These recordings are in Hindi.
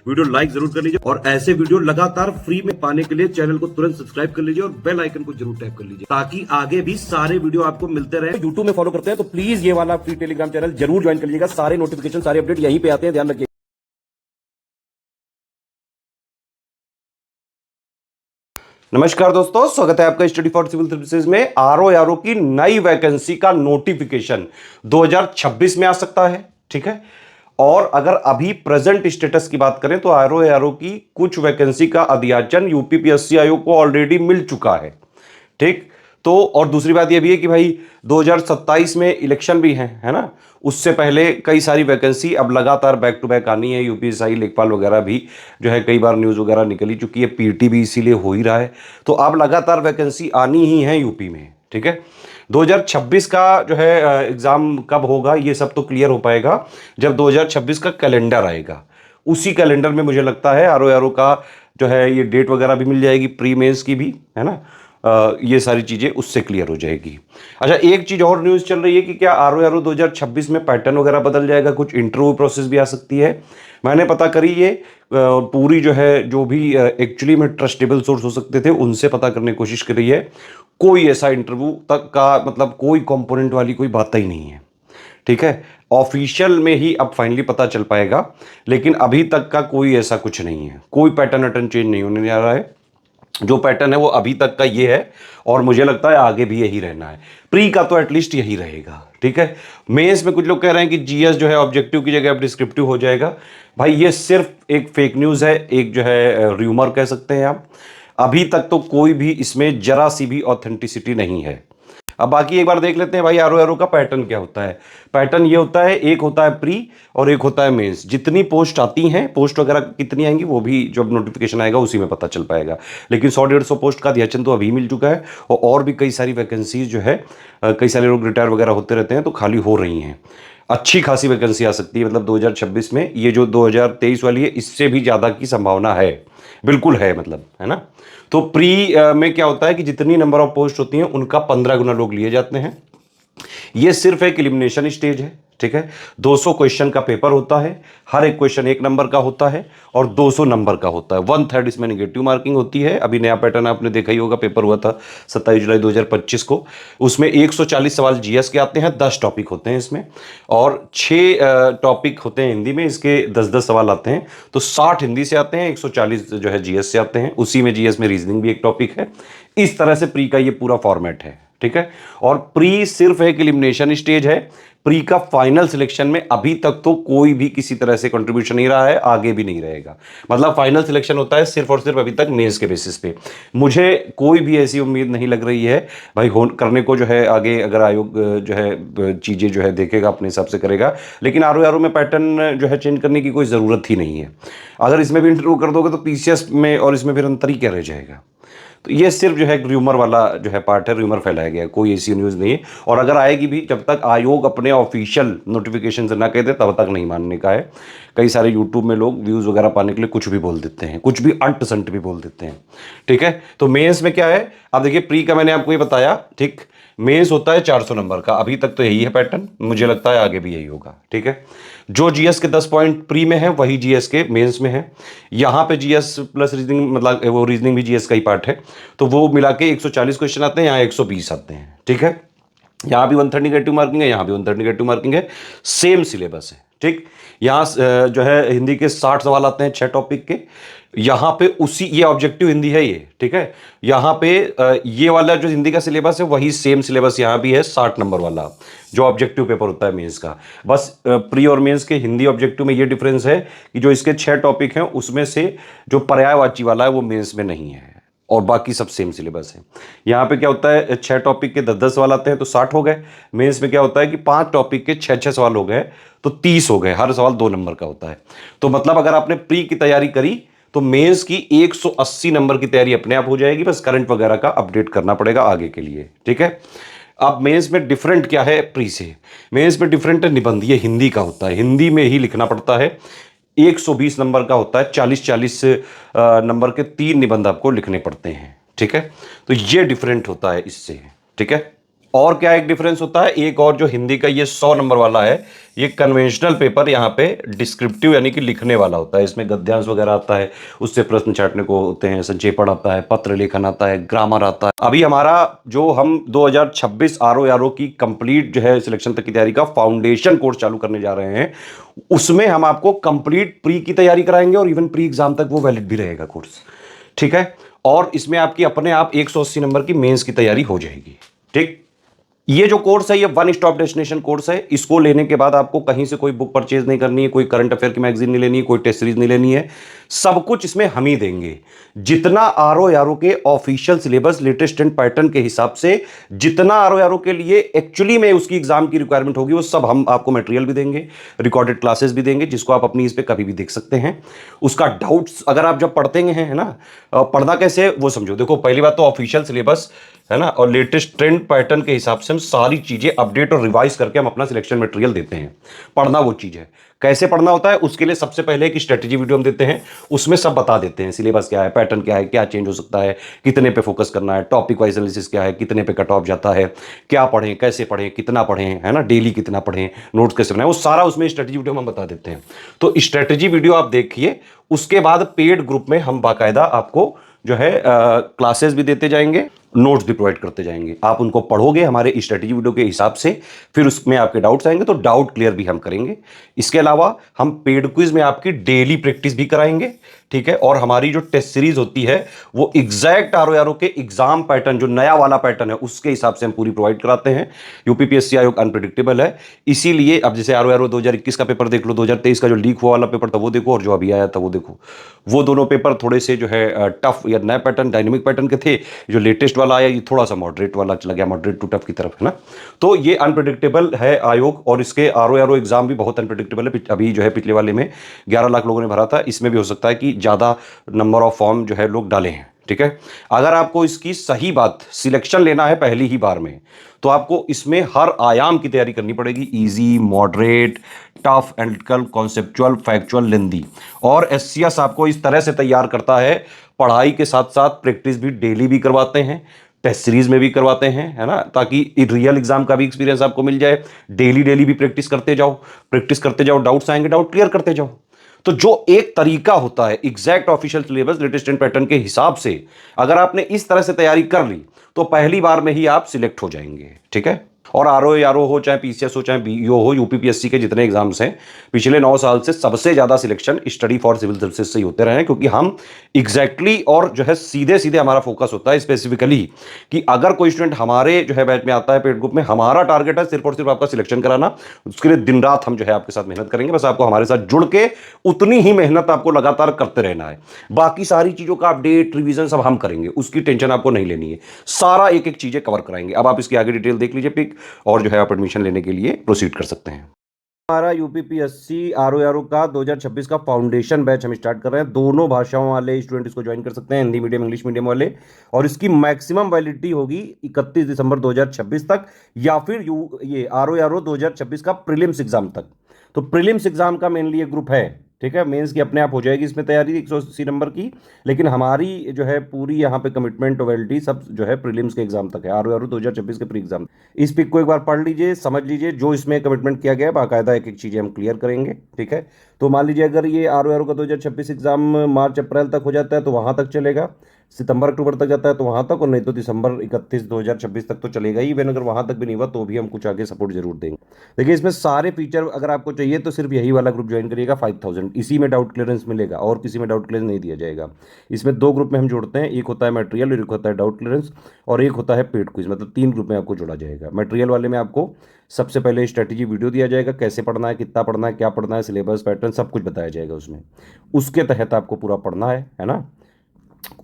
वीडियो लाइक जरूर कर लीजिए और ऐसे वीडियो लगातार फ्री में पाने के लिए चैनल को तुरंत सब्सक्राइब कर लीजिए और बेल आइकन को जरूर टैप कर लीजिए ताकि आगे भी सारे वीडियो आपको मिलते रहे। यूट्यूब में फॉलो करते हैं तो प्लीज ये वाला फ्री टेलीग्राम चैनल जरूर ज्वाइन कर लीजिएगा। सारे नोटिफिकेशन सारे अपडेट यहीं पे आते हैं, ध्यान रखिए। नमस्कार दोस्तों, स्वागत है आपका स्टडी फॉर सिविल सर्विसेज में। आरओ की नई वैकेंसी का नोटिफिकेशन 2026 में आ सकता है, ठीक है। और अगर अभी प्रेजेंट स्टेटस की बात करें तो आरओ की कुछ वैकेंसी का अध्याचन यूपीपीएससी आयोग को ऑलरेडी मिल चुका है, ठीक। तो और दूसरी बात यह भी है कि भाई 2027 में इलेक्शन भी है ना। उससे पहले कई सारी वैकेंसी अब लगातार बैक टू बैक आनी है। यूपीएससी लेखपाल वगैरह भी जो है कई बार न्यूज़ वगैरह निकली चुकी है, पीटी भी इसीलिए हो ही रहा है। तो अब लगातार वैकेंसी आनी ही है यूपी में, ठीक है। 2026 का जो है एग्ज़ाम कब होगा ये सब तो क्लियर हो पाएगा जब 2026 का कैलेंडर आएगा। उसी कैलेंडर में मुझे लगता है आरओ का जो है ये डेट वगैरह भी मिल जाएगी, प्री मेंस की भी, है ना। ये सारी चीज़ें उससे क्लियर हो जाएगी। अच्छा, एक चीज़ और न्यूज़ चल रही है कि क्या आरओ 2026 में पैटर्न वगैरह बदल जाएगा, कुछ इंटरव्यू प्रोसेस भी आ सकती है। मैंने पता करी ये पूरी जो है जो भी एक्चुअली में ट्रस्टेबल सोर्स हो सकते थे उनसे पता करने की कोशिश करी है। कोई ऐसा इंटरव्यू तक का मतलब कोई कंपोनेंट वाली कोई बात ही नहीं है, ठीक है। ऑफिशियल में ही अब फाइनली पता चल पाएगा, लेकिन अभी तक का कोई ऐसा कुछ नहीं है, कोई पैटर्न वैटर्न चेंज नहीं होने जा रहा है। जो पैटर्न है वो अभी तक का ये है और मुझे लगता है आगे भी यही रहना है। प्री का तो एटलीस्ट यही रहेगा, ठीक है। मेंस में कुछ लोग कह रहे हैं कि जीएस जो है ऑब्जेक्टिव की जगह अब डिस्क्रिप्टिव हो जाएगा। भाई ये सिर्फ एक फेक न्यूज़ है, एक जो है र्यूमर कह सकते हैं आप। अभी तक तो कोई भी इसमें जरा सी भी ऑथेंटिसिटी नहीं है। अब बाकी एक बार देख लेते हैं भाई आरओ का पैटर्न क्या होता है। पैटर्न ये होता है, एक होता है प्री और एक होता है मेंस। जितनी पोस्ट आती हैं, पोस्ट वगैरह कितनी आएंगी वो भी जब नोटिफिकेशन आएगा उसी में पता चल पाएगा। लेकिन 100-150 पोस्ट का अध्याचन तो अभी मिल चुका है और भी कई सारी वैकेंसीज जो है कई सारे लोग रिटायर वगैरह होते रहते हैं तो खाली हो रही हैं। अच्छी खासी वैकेंसी आ सकती है, मतलब 2026 में। ये जो 2023 वाली है इससे भी ज़्यादा की संभावना है, बिल्कुल है, मतलब, है ना। तो प्री में क्या होता है कि जितनी नंबर ऑफ पोस्ट होती हैं उनका 15 गुना लोग लिए जाते हैं। ये सिर्फ एक एलिमिनेशन स्टेज है, ठीक है। 200 क्वेश्चन का पेपर होता है, हर एक क्वेश्चन 1 नंबर का होता है और 200 नंबर का होता है। 1/3 इसमें नेगेटिव मार्किंग होती है। अभी नया पैटर्न आपने देखा ही होगा, पेपर हुआ था 27 जुलाई 2025 को। उसमें 140 सवाल जीएस के आते हैं, 10 टॉपिक होते हैं इसमें और 6 टॉपिक होते हैं हिंदी में, इसके 10-10 सवाल आते हैं। तो 60 हिंदी से आते हैं, 140 जो है जीएस से आते हैं। उसी में जीएस में रीजनिंग भी एक टॉपिक है। इस तरह से प्री का ये पूरा फॉर्मेट है, ठीक है। और प्री सिर्फ एक एलिमिनेशन स्टेज है। प्री का फाइनल सिलेक्शन में अभी तक तो कोई भी किसी तरह से कंट्रीब्यूशन नहीं रहा है, आगे भी नहीं रहेगा। मतलब फाइनल सिलेक्शन होता है सिर्फ और सिर्फ अभी तक मेंस के बेसिस पे। मुझे कोई भी ऐसी उम्मीद नहीं लग रही है भाई करने को जो है आगे, अगर आयोग जो है चीज़ें जो है देखेगा अपने हिसाब से करेगा। लेकिन आरओ में पैटर्न जो है चेंज करने की कोई ज़रूरत ही नहीं है। अगर इसमें भी इंटरव्यू कर दोगे तो पीसीएस में और इसमें फिर अंतर ही क्या रह जाएगा। तो ये सिर्फ जो है र्यूमर वाला जो है पार्ट है, र्यूमर फैलाया गया है, कोई ऐसी न्यूज़ नहीं है। और अगर आएगी भी, जब तक आयोग अपने ऑफिशियल नोटिफिकेशन से ना कहते तब तक नहीं मानने का है। कई सारे यूट्यूब में लोग व्यूज़ वगैरह पाने के लिए कुछ भी बोल देते हैं, कुछ भी अंट संट भी बोल देते हैं, ठीक है। तो मेंस में क्या है, अब देखिए प्री का मैंने आपको ये बताया, ठीक। मेंस होता है 400 नंबर का, अभी तक तो यही है पैटर्न, मुझे लगता है आगे भी यही होगा, ठीक है। जो जीएस के 10 पॉइंट प्री में है वही जीएस के मेंस में है। यहाँ पे जीएस प्लस रीजनिंग, मतलब वो रीजनिंग भी जीएस का ही पार्ट है। तो वो मिला के 140 क्वेश्चन आते हैं, यहाँ 120 आते हैं, ठीक है। यहाँ भी 130 नेगेटिव मार्किंग है, यहाँ भी 130 नेगेटिव मार्किंग है, सेम सिलेबस है, ठीक। यहाँ जो है हिंदी के 60 सवाल आते हैं 6 टॉपिक के। यहाँ पे उसी, ये ऑब्जेक्टिव हिंदी है ये, ठीक है। यहाँ पे ये वाला जो हिंदी का सिलेबस है वही सेम सिलेबस यहाँ भी है, 60 नंबर वाला जो ऑब्जेक्टिव पेपर होता है मेंस का। बस प्री और मेंस के हिंदी ऑब्जेक्टिव में ये डिफरेंस है कि जो इसके 6 टॉपिक हैं उसमें से जो पर्यायवाची वाला है वो मेंस में नहीं है और बाकी सब सेम सिलेबस है। यहाँ पे क्या होता है, 6 टॉपिक के 10-10 सवाल आते हैं तो 60 हो गए। मेंस में क्या होता है कि 5 टॉपिक के 6-6 सवाल हो गए तो 30 हो गए, हर सवाल 2 नंबर का होता है। तो मतलब अगर आपने प्री की तैयारी करी तो मेंस की 180 नंबर की तैयारी अपने आप हो जाएगी, बस करंट वगैरह का अपडेट करना पड़ेगा आगे के लिए, ठीक है। अब मेंस में डिफरेंट क्या है प्री से, मेंस में डिफरेंट है निबंध, ये हिंदी का होता है, हिंदी में ही लिखना पड़ता है। 120 नंबर का होता है, 40-40 नंबर के 3 निबंध आपको लिखने पड़ते हैं, ठीक है। तो ये डिफरेंट होता है इससे, ठीक है। और क्या एक डिफरेंस होता है, एक और जो हिंदी का ये 100 नंबर वाला है, ये कन्वेंशनल पेपर यहाँ पे डिस्क्रिप्टिव यानी कि लिखने वाला होता है। इसमें गद्यांश वगैरह आता है, उससे प्रश्न छाटने को होते हैं, संक्षेपण आता है, पत्र लेखन आता है, ग्रामर आता है। अभी हमारा जो हम 2026 आरओ की कंप्लीट जो है सिलेक्शन तक की तैयारी का फाउंडेशन कोर्स चालू करने जा रहे हैं, उसमें हम आपको कंप्लीट प्री की तैयारी कराएंगे और इवन प्री एग्जाम तक वो वैलिड भी रहेगा कोर्स, ठीक है। और इसमें आपकी अपने आप 180 नंबर की मेंस की तैयारी हो जाएगी, ठीक। ये जो कोर्स है ये वन स्टॉप डेस्टिनेशन कोर्स है। इसको लेने के बाद आपको कहीं से कोई बुक परचेज नहीं करनी है, कोई करंट अफेयर की मैगजीन नहीं लेनी है, कोई टेस्ट सीरीज नहीं लेनी है, सब कुछ इसमें हम ही देंगे। जितना आरओ के official syllabus latest and pattern के हिसाब से, जितना आरओ के लिए एक्चुअली में उसकी एग्जाम की रिक्वायरमेंट होगी, वो सब हम आपको मटेरियल भी देंगे, रिकॉर्डेड क्लासेस भी देंगे, जिसको आप अपनी इस पे कभी भी देख सकते हैं। उसका डाउट्स अगर आप जब पढ़ते हैं, है ना, पढ़ना कैसे वो समझो। देखो पहली बात तो ऑफिशियल सिलेबस है ना, और लेटेस्ट ट्रेंड पैटर्न के हिसाब से हम सारी चीजें अपडेट और रिवाइज करके हम अपना सिलेक्शन मटेरियल देते हैं। पढ़ना वो चीज है, कैसे पढ़ना होता है उसके लिए सबसे पहले एक स्ट्रेटेजी वीडियो हम देते हैं, उसमें सब बता देते हैं, सिलेबस क्या है, पैटर्न क्या है, क्या चेंज हो सकता है, कितने पे फोकस करना है, टॉपिक वाइज एनालिसिस क्या है, कितने पे कट ऑफ जाता है, क्या पढ़ें, कैसे पढ़ें, कितना पढ़ें, है ना, डेली कितना पढ़ें, नोट्स कैसे बनाएं, वो सारा उसमें स्ट्रेटेजी वीडियो में हम बता देते हैं। तो स्ट्रेटेजी वीडियो आप देखिए, उसके बाद पेड ग्रुप में हम बाकायदा आपको जो है क्लासेस भी देते जाएंगे, नोट्स भी प्रोवाइड करते जाएंगे। आप उनको पढ़ोगे हमारे स्ट्रेटेजी वीडियो के हिसाब से, फिर उसमें आपके डाउट्स आएंगे तो डाउट क्लियर भी हम करेंगे। इसके अलावा हम पेड क्विज में आपकी डेली प्रैक्टिस भी कराएंगे, ठीक है। और हमारी जो टेस्ट सीरीज होती है वो एग्जैक्ट आरओ के एग्जाम पैटर्न, जो नया वाला पैटर्न है उसके हिसाब से हम पूरी प्रोवाइड कराते हैं। यूपीपीएससी आयोग अनप्रिडिक्टेबल है, इसीलिए अब जैसे आरओ 2021 का पेपर देख लो, 2023 का जो लीक हुआ वाला पेपर था वो देखो, और जो अभी आया था वो देखो। वो दोनों पेपर थोड़े से जो है टफ या नए पैटर्न, डायनेमिक पैटर्न के थे। जो लेटेस्ट वाला आया ये थोड़ा सा मॉडरेट वाला चला गया, मॉडरेट टू टफ की तरफ, है ना। तो ये अनप्रिडिक्टेबल है आयोग, और इसके आरओ एग्जाम भी बहुत अनप्रिडिक्टेबल है। अभी जो है पिछले वाले में 11 लाख लोगों ने भरा था, इसमें भी हो सकता है कि ज्यादा नंबर ऑफ फॉर्म जो है लोग डाले हैं, ठीक है। अगर आपको इसकी सही बात सिलेक्शन लेना है पहली ही बार में, तो आपको इसमें हर आयाम की तैयारी करनी पड़ेगी, easy, moderate, tough, analytical, conceptual, factual, lengthy. और एससीएस आपको इस तरह से तैयार करता है, पढ़ाई के साथ साथ प्रैक्टिस भी डेली भी करवाते हैं, टेस्ट सीरीज में भी करवाते हैं, है ना, ताकि रियल एग्जाम का भी एक्सपीरियंस आपको मिल जाए। डेली डेली भी प्रैक्टिस करते जाओ, प्रैक्टिस करते जाओ, डाउट्स आएंगे डाउट क्लियर करते जाओ। तो जो एक तरीका होता है exact official syllabus latest pattern के हिसाब से, अगर आपने इस तरह से तैयारी कर ली तो पहली बार में ही आप सिलेक्ट हो जाएंगे, ठीक है। और आरओ हो, चाहे पीसीएस हो, चाहे बीईओ हो, यूपीपीएससी के जितने एग्जाम्स हैं पिछले 9 साल से सबसे ज्यादा selection study for civil services से ही होते रहे हैं, क्योंकि हम एग्जैक्टली और जो है सीधे सीधे हमारा फोकस होता है स्पेसिफिकली कि अगर कोई स्टूडेंट हमारे जो है बैच में आता है पेड ग्रुप में, हमारा टारगेट है सिर्फ और सिर्फ आपका सिलेक्शन कराना। उसके लिए दिन रात हम जो है आपके साथ मेहनत करेंगे, बस आपको हमारे साथ जुड़ के उतनी ही मेहनत आपको लगातार करते रहना है। बाकी सारी चीजों का अपडेट, रिवीजन सब हम करेंगे, उसकी टेंशन आपको नहीं लेनी है, सारा एक एक चीजें कवर कराएंगे। अब आप इसकी आगे डिटेल देख लीजिए पिक, और जो है आप एडमिशन लेने के लिए प्रोसीड कर सकते हैं। हमारा यूपीपीएससी आरओ का 2026 का फाउंडेशन बैच हम स्टार्ट कर रहे हैं। दोनों भाषाओं वाले स्टूडेंट इसको ज्वाइन कर सकते हैं, हिंदी मीडियम, इंग्लिश मीडियम वाले। और इसकी मैक्सिमम वैलिडिटी होगी 31 दिसंबर 2026 तक, या फिर ये आरओ 2026 का प्रीलिम्स एग्जाम तक। तो प्रीलिम्स एग्जाम का मेनली ये ग्रुप है, ठीक है। मेंस की अपने आप हो जाएगी इसमें तैयारी 180 नंबर की, लेकिन हमारी जो है पूरी यहाँ पे कमिटमेंट वैलिडिटी सब जो है प्रीलिम्स के एग्जाम तक है, आरओ 2026 के प्री एग्जाम। इस पिक को एक बार पढ़ लीजिए, समझ लीजिए, जो इसमें कमिटमेंट किया गया है बाकायदा एक एक चीज़ें हम क्लियर करेंगे, ठीक है। तो मान लीजिए अगर ये आरओ का 2026 एग्जाम मार्च अप्रैल तक हो जाता है तो वहाँ तक चलेगा, सितंबर अक्टूबर तक जाता है तो वहाँ तक, और नहीं तो दिसंबर 31 2026 तक तो चलेगा ही। इवन अगर वहाँ तक भी नहीं हुआ तो भी हम कुछ आगे सपोर्ट जरूर देंगे। देखिए इसमें सारे फीचर अगर आपको चाहिए तो सिर्फ यही वाला ग्रुप ज्वाइन करिएगा, 5000 इसी में डाउट क्लियरेंस मिलेगा, और किसी में डाउट क्लियरेंस नहीं दिया जाएगा। इसमें 2 ग्रुप में हम जोड़ते हैं, एक होता है मटेरियल और एक होता है डाउट क्लियरेंस, और एक होता है पेड क्विज, मतलब 3 ग्रुप में आपको जोड़ा जाएगा। मटेरियल वाले में आपको सबसे पहले स्ट्रेटेजी वीडियो दिया जाएगा, कैसे पढ़ना है, कितना पढ़ना है, क्या पढ़ना है, सिलेबस, पैटर्न सब कुछ बताया जाएगा उसमें। उसके तहत आपको पूरा पढ़ना है ना।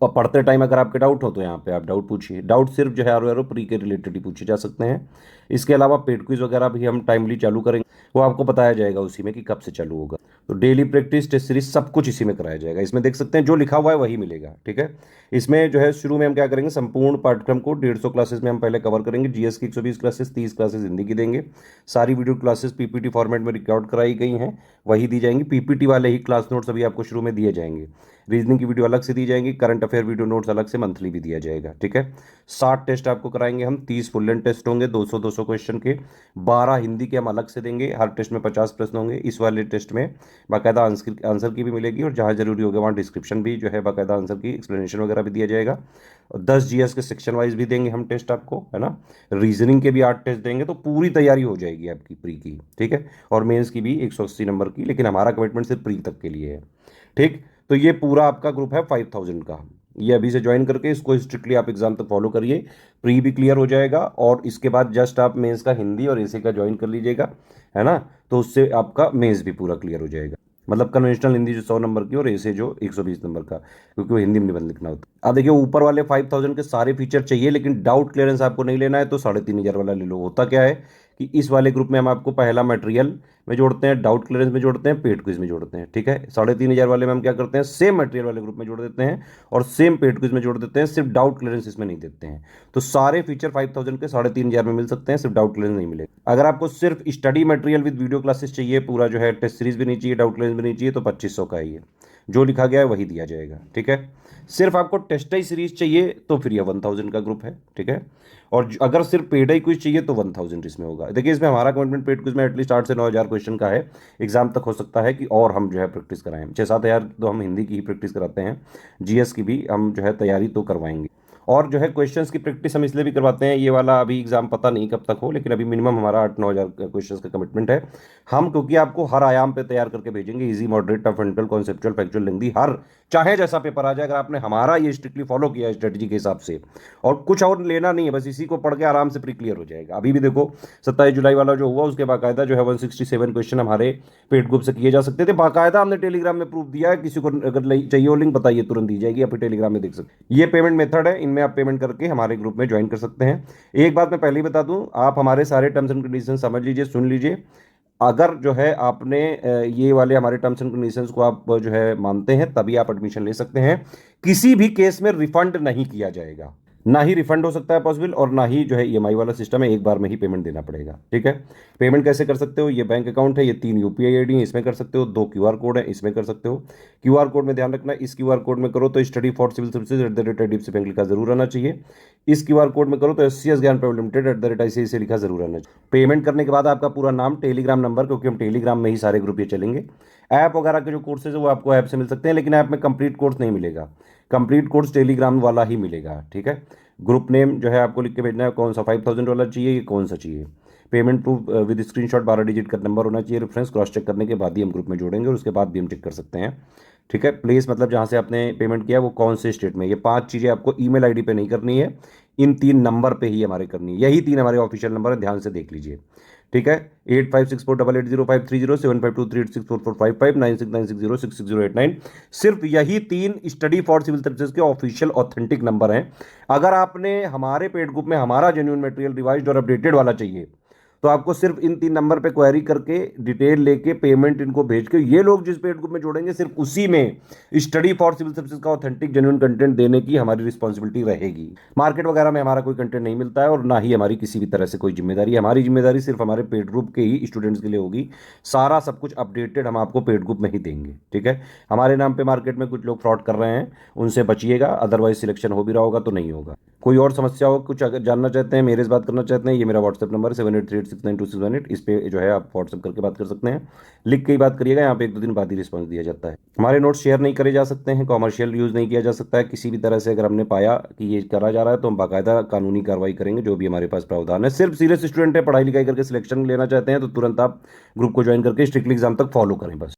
और पढ़ते टाइम अगर आपके डाउट हो तो यहाँ पे आप डाउट पूछिए, डाउट सिर्फ जो है आरओ प्री के रिलेटेड ही पूछे जा सकते हैं। इसके अलावा पेड क्विज वगैरह भी हम टाइमली चालू करेंगे, वो आपको बताया जाएगा उसी में कि कब से चालू होगा। तो डेली प्रैक्टिस, टेस्ट सीरीज सब कुछ इसी में कराया जाएगा। इसमें देख सकते हैं जो लिखा हुआ है वही मिलेगा, ठीक है। इसमें जो है शुरू में हम क्या करेंगे, संपूर्ण पाठ्यक्रम को 150 क्लासेस में हम पहले कवर करेंगे। जीएस की 120 क्लासेस, 30 क्लासेस हिंदी की देंगे। सारी वीडियो क्लासेस पीपीटी फॉर्मेट में रिकॉर्ड कराई गई हैं, वही दी जाएंगी। पीपीटी वाले ही क्लास नोट्स अभी आपको शुरू में दिए जाएंगे। रीजनिंग की वीडियो अलग से दी जाएंगी, current current affair video notes अलग से मंथली भी दिया जाएगा, ठीक है। 60 टेस्ट आपको कराएंगे हम, 30 फुल लेंथ टेस्ट होंगे 200 क्वेश्चन के, 12 हिंदी के हम अलग से देंगे, हर टेस्ट में 50 प्रश्न होंगे। इस वाले टेस्ट में बाकायदा आंसर की भी मिलेगी, और जहाँ जरूरी होगा वहाँ डिस्क्रिप्शन भी जो है बाकायदा आंसर की एक्सप्लेनेशन वगैरह भी दिया जाएगा। 10 जीएस के सेक्शन वाइज भी देंगे हम टेस्ट आपको, है ना। रीजनिंग के भी 8 टेस्ट देंगे, तो पूरी तैयारी हो जाएगी आपकी प्री की, ठीक है। और मेंस की भी 180 नंबर की, लेकिन हमारा कमिटमेंट सिर्फ प्री तक के लिए है, ठीक। तो ये पूरा आपका ग्रुप है 5000 का, ये अभी से ज्वाइन करके इसको स्ट्रिक्टली आप एग्जाम तक फॉलो करिए, प्री भी क्लियर हो जाएगा, और इसके बाद जस्ट आप मेंस का हिंदी और एसे का ज्वाइन कर लीजिएगा, है ना। तो उससे आपका मेंस भी पूरा क्लियर हो जाएगा, मतलब कन्वेंशनल हिंदी जो 100 नंबर की और ऐसे जो 120 नंबर का, क्योंकि वो हिंदी में निबंध लिखना होता है। अब देखिए ऊपर वाले 5000 के सारे फीचर चाहिए, लेकिन डाउट क्लियरेंस आपको नहीं लेना है तो 3500 वाला ले लो। होता क्या है कि इस वाले ग्रुप में हम आपको पहला मटेरियल में जोड़ते हैं, डाउट क्लियरेंस में जोड़ते हैं, पेड क्विज में जोड़ते हैं, ठीक है। 3500 वाले में हम क्या करते हैं, सेम मटेरियल वाले ग्रुप में जोड़ देते हैं और सेम पेड क्विज में जोड़ देते हैं, सिर्फ डाउट क्लियरेंस इसमें नहीं देते हैं। तो सारे फीचर 5000 के 3500 में मिल सकते हैं, सिर्फ डाउट क्लियरेंस नहीं मिलेगा। अगर आपको सिर्फ study material with video classes चाहिए, पूरा जो है टेस्ट सीरीज भी नहीं चाहिए, डाउट क्लियरेंस भी नहीं चाहिए, तो 2500 का है, ये जो लिखा गया है वही दिया जाएगा, ठीक है। सिर्फ आपको टेस्ट ही सीरीज चाहिए तो फिर ये 1000 का ग्रुप है, ठीक है। और अगर सिर्फ पेड ही क्विज चाहिए तो 1000 इसमें होगा। देखिए इसमें हमारा कमिटमेंट पेड क्विज में एटलीस्ट 8 से 9000 क्वेश्चन का है, एग्जाम तक हो सकता है कि और हम जो है प्रैक्टिस कराएं। 6-7 हज़ार तो हम हिंदी की ही प्रैक्टिस कराते हैं, जीएस की भी हम जो है तैयारी तो करवाएंगे। और जो है क्वेश्चंस की प्रैक्टिस हम इसलिए भी करवाते हैं, ये वाला अभी एग्जाम पता नहीं कब तक हो, लेकिन अभी मिनिमम हमारा 8-9 हज़ार क्वेश्चंस का कमिटमेंट है हम, क्योंकि आपको हर आयाम पे तैयार करके भेजेंगे, easy, moderate, tough, fundal, conceptual, factual, lengthy, हर चाहे जैसा पेपर आ जाए, अगर आपने हमारा ये स्ट्रिक्टली फॉलो किया स्ट्रेटजी के हिसाब से, और कुछ और लेना नहीं है, बस इसी को पढ़ के आराम से प्री क्लियर हो जाएगा। अभी भी देखो 27 जुलाई वाला जो हुआ उसके बाकायदा जो है 167 क्वेश्चन हमारे पेड ग्रुप से किए जा सकते थे, बाकायदा हमने टेलीग्राम में प्रूफ दिया है। किसी को अगर चाहिए हो लिंक बताइए, तुरंत दी जाएगी, आप टेलीग्राम में देख सकते। ये पेमेंट मेथड है, इनमें आप पेमेंट करके हमारे ग्रुप में ज्वाइन कर सकते हैं। एक बात मैं पहले ही बता दूं, आप हमारे सारे टर्म्स एंड कंडीशन समझ लीजिए, सुन लीजिए। अगर जो है आपने ये वाले हमारे टर्म्स एंड कंडीशंस को आप जो है मानते हैं, तभी आप एडमिशन ले सकते हैं। किसी भी केस में रिफंड नहीं किया जाएगा, ना ही रिफंड हो सकता है पॉसिबल, और ना ही जो है ईएमआई वाला सिस्टम है, एक बार में ही पेमेंट देना पड़ेगा, ठीक है। पेमेंट कैसे कर सकते हो, ये बैंक अकाउंट है, ये 3 यूपीआई आईडी है, इसमें कर सकते हो, 2 क्यूआर कोड है, इसमें कर सकते हो। क्यूआर कोड में ध्यान रखना, इस क्यूआर कोड में करो तो study for civil services bank लिखा जरूर आना चाहिए। इस क्यूआर कोड में करो तो एससीएस ज्ञान प्राइवेट लिमिटेड ICICI लिखा जरूर आना चाहिए। पेमेंट करने के बाद आपका पूरा नाम, टेलीग्राम नंबर, क्योंकि हम टेलीग्राम में ही सारे ग्रुप ये चलेंगे। ऐप वगैरह के जो कोर्सेज है वो आपको ऐप से मिल सकते हैं, लेकिन ऐप में कंप्लीट कोर्स नहीं मिलेगा, कंप्लीट कोर्स टेलीग्राम वाला ही मिलेगा, ठीक है। ग्रुप नेम जो है आपको लिख के भेजना है, कौन सा 5000 वाला चाहिए, ये कौन सा चाहिए। Payment proof with screenshot 12 digit का नंबर होना चाहिए, रेफरेंस क्रॉस चेक करने के बाद ही हम ग्रुप में जोड़ेंगे, और उसके बाद भी हम चेक कर सकते हैं, ठीक है। प्लेस मतलब जहाँ से आपने पेमेंट किया वो कौन से स्टेट में, ये 5 चीज़ें आपको ईमेल आईडी पे नहीं करनी है, इन 3 नंबर पे ही हमारे करनी है। यही 3 हमारे ऑफिशियल नंबर है, ध्यान से देख लीजिए, ठीक है। 8564880530, 7523864455, 9696066089। सिर्फ यही 3 स्टडी फॉर सिविल सर्विसेज के ऑफिशियल ऑथेंटिक नंबर हैं। अगर आपने हमारे पेड ग्रुप में हमारा जेन्युइन मटेरियल रिवाइज्ड और अपडेटेड वाला चाहिए, तो आपको सिर्फ इन 3 नंबर पे क्वेरी करके डिटेल लेके पेमेंट इनको भेज के, ये लोग जिस पेड ग्रुप में जोड़ेंगे सिर्फ उसी में स्टडी फॉर सिविल सर्विसेज का ऑथेंटिक जेन्युइन कंटेंट देने की हमारी रिस्पॉन्सिबिलिटी रहेगी। मार्केट वगैरह में हमारा कोई कंटेंट नहीं मिलता है, और ना ही हमारी किसी भी तरह से कोई जिम्मेदारी। हमारी जिम्मेदारी सिर्फ हमारे पेड ग्रुप के ही स्टूडेंट्स के लिए होगी, सारा सब कुछ अपडेटेड हम आपको पेड ग्रुप में ही देंगे, ठीक है। हमारे नाम पे मार्केट में कुछ लोग फ्रॉड कर रहे हैं, उनसे बचिएगा, अदरवाइज सिलेक्शन हो भी रहा होगा तो नहीं होगा। कोई और समस्या हो, कुछ अगर जानना चाहते हैं, मेरे से बात करना चाहते हैं, ये मेरा व्हाट्सएप नंबर है 7838692618, इस पे जो है आप व्हाट्सएप करके बात कर सकते हैं। लिख के ही बात करिएगा, यहाँ पे 1-2 दिन बाद ही रिस्पॉन्स दिया जाता है। हमारे नोट्स शेयर नहीं करे जा सकते हैं, कॉमर्शियल यूज़ नहीं किया जा सकता है किसी भी तरह से। अगर हमने पाया कि ये करा जा रहा है तो हम बाकायदा कानूनी कार्रवाई करेंगे, जो भी हमारे पास प्रावधान है। सिर्फ सीरियस स्टूडेंट है, पढ़ाई लिखाई करके सिलेक्शन लेना चाहते हैं, तो तुरंत आप ग्रुप को ज्वाइन करके स्ट्रिक्टली एग्जाम तक फॉलो करें बस।